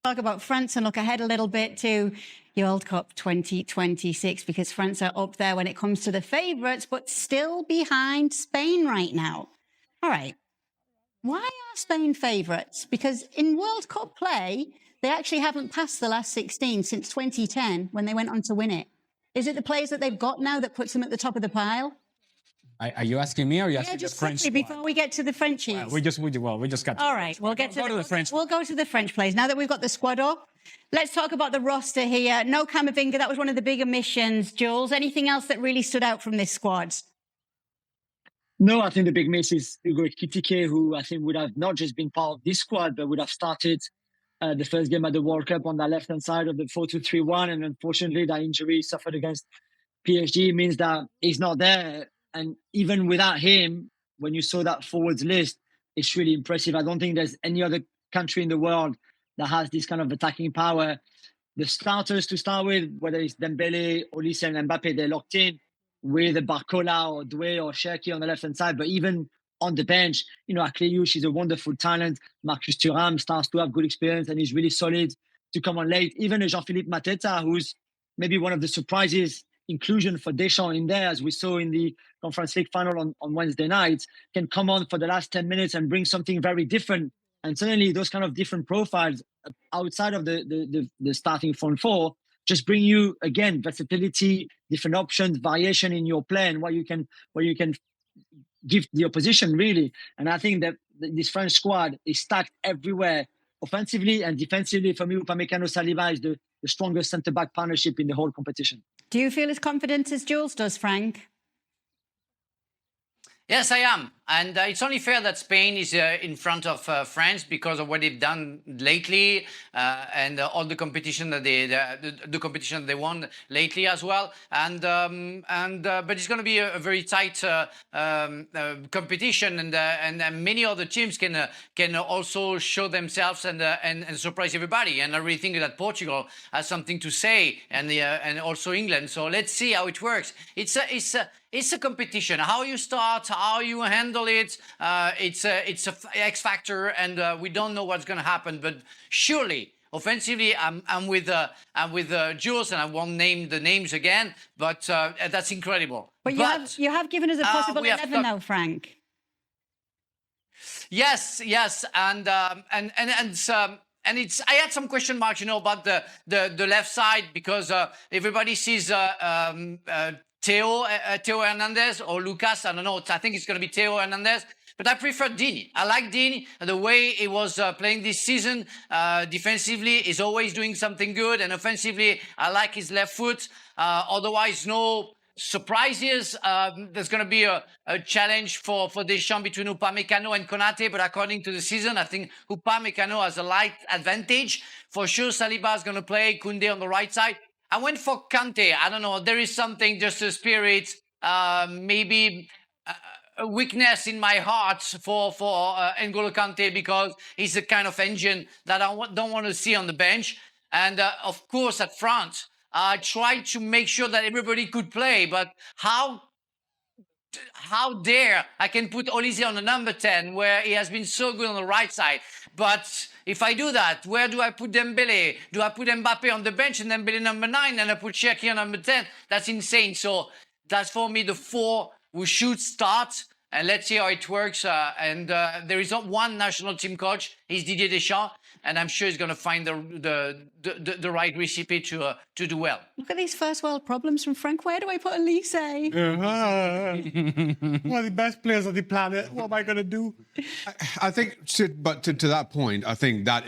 Talk about France and look ahead a little bit to World Cup 2026, because France are up there when it comes to the favourites, but still behind Spain right now. All right. Why are Spain favourites? Because in World Cup play, they actually haven't passed the last 16 since 2010 when they went on to win it. Is it the players that they've got now that puts them at the top of the pile? Are you asking me or are you asking just the French quickly squad? before we get to the Frenchies. We just got to All right, we'll get to the French. We'll go to the French players. Now that we've got the squad up, let's talk about the roster here. No Camavinga, that was one of the big omissions. Jules, anything else that really stood out from this squad? No, I think the big miss is Hugo Ekitike, who I think would have not just been part of this squad, but would have started the first game at the World Cup on the left-hand side of the 4-2-3-1. And unfortunately, that injury suffered against PSG means that he's not there. And even without him, when you saw that forwards list, it's really impressive. I don't think there's any other country in the world that has this kind of attacking power. The starters to start with, whether it's Dembele, Olise, and Mbappe, they're locked in with Barcola or Doué or Cherki on the left-hand side. But even on the bench, Akliouche is a wonderful talent. Marcus Thuram starts to have good experience and he's really solid to come on late. Even Jean-Philippe Mateta, who's maybe one of the surprises inclusion for Deschamps in there, as we saw in the Conference League final on Wednesday night, can come on for the last 10 minutes and bring something very different. And certainly those kind of different profiles outside of the starting front four just bring you, again, versatility, different options, variation in your play and what you can give the opposition, really. And I think that this French squad is stacked everywhere, offensively and defensively. For me, Upamecano-Saliba is the strongest centre-back partnership in the whole competition. Do you feel as confident as Jules does, Frank? Yes, I am. And it's only fair that Spain is in front of France because of what they've done lately and all the competition that the competition they won lately as well. But it's going to be a very tight competition, and many other teams can also show themselves and surprise everybody. And I really think that Portugal has something to say, and also England. So let's see how it works. It's a competition. How you start, how you handle it, it's a X factor, and we don't know what's going to happen. But surely, offensively, I'm with Jules, and I won't name the names again. But that's incredible. But you have given us a possible 11 now, Frank. Yes, and it's I had some question marks, about the left side because everybody sees Theo Hernandez or Lucas. I don't know. I think it's going to be Theo Hernandez. But I prefer Dini. I like Dini. The way he was playing this season defensively is always doing something good. And offensively, I like his left foot. Otherwise, no surprises. There's going to be a challenge for Deschamps between Upamecano and Konate. But according to the season, I think Upamecano has a light advantage. For sure, Saliba is going to play. Koundé on the right side. I went for Kante. I don't know. There is something, just a spirit, maybe a weakness in my heart for N'Golo Kante because he's the kind of engine that I don't want to see on the bench. And of course, at front, I tried to make sure that everybody could play. But how dare I can put Olise on the number 10 where he has been so good on the right side. But if I do that, where do I put Dembele? Do I put Mbappé on the bench and Dembele number 9 and I put Cherki on number 10? That's insane. So that's for me the 4 who should start. And let's see how it works. There is not one national team coach. He's Didier Deschamps. And I'm sure he's going to find the right recipe to do well. Look at these first world problems from Frank. Where do I put Elise? One of the best players on the planet. What am I going to do? I think, to that point, I think that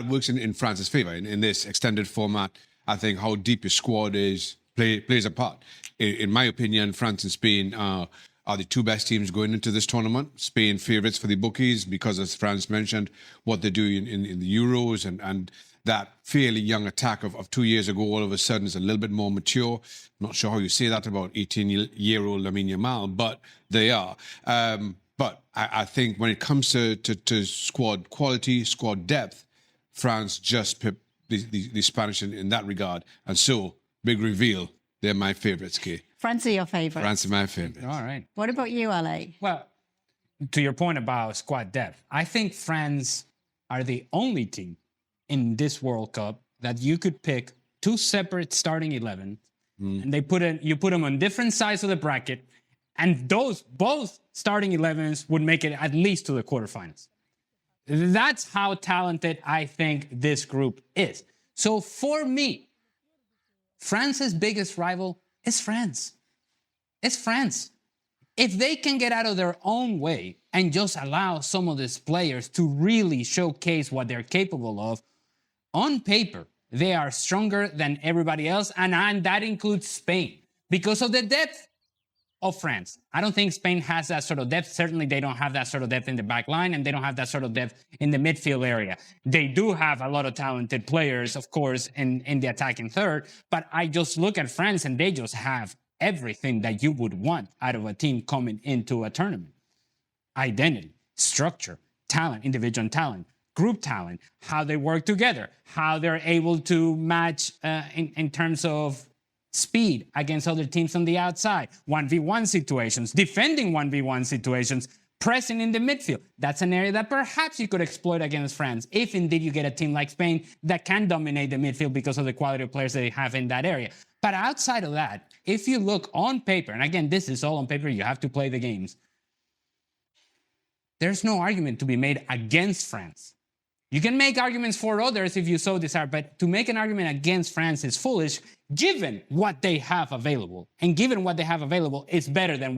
works in France's favour. In this extended format, I think how deep your squad is plays a part. In my opinion, France and Spain are the 2 best teams going into this tournament. Spain favourites for the bookies because, as France mentioned, what they do in the Euros and that fairly young attack of 2 years ago all of a sudden is a little bit more mature. I'm not sure how you say that about 18-year-old Lamine Yamal, but they are. But I think when it comes to squad quality, squad depth, France just pipped the Spanish in that regard. And so, big reveal, they're my favourites, Kay. France are your favourites? France are my favourites. All right. What about you, Ale? Well, to your point about squad depth, I think France are the only team in this World Cup that you could pick two separate starting 11, and you put them on different sides of the bracket, and those both starting 11s would make it at least to the quarterfinals. That's how talented I think this group is. So for me, France's biggest rival is France. It's France. If they can get out of their own way and just allow some of these players to really showcase what they're capable of, on paper, they are stronger than everybody else, and that includes Spain. Because of the depth of France. I don't think Spain has that sort of depth. Certainly, they don't have that sort of depth in the back line, and they don't have that sort of depth in the midfield area. They do have a lot of talented players, of course, in the attacking third, but I just look at France, and they just have everything that you would want out of a team coming into a tournament. Identity, structure, talent, individual talent, group talent, how they work together, how they're able to match in terms of speed against other teams on the outside, 1v1 situations, defending 1v1 situations, pressing in the midfield. That's an area that perhaps you could exploit against France if indeed you get a team like Spain that can dominate the midfield because of the quality of players they have in that area. But outside of that, if you look on paper, and again, this is all on paper, you have to play the games, there's no argument to be made against France. You can make arguments for others if you so desire, but to make an argument against France is foolish given what they have available. And given what they have available, it's better than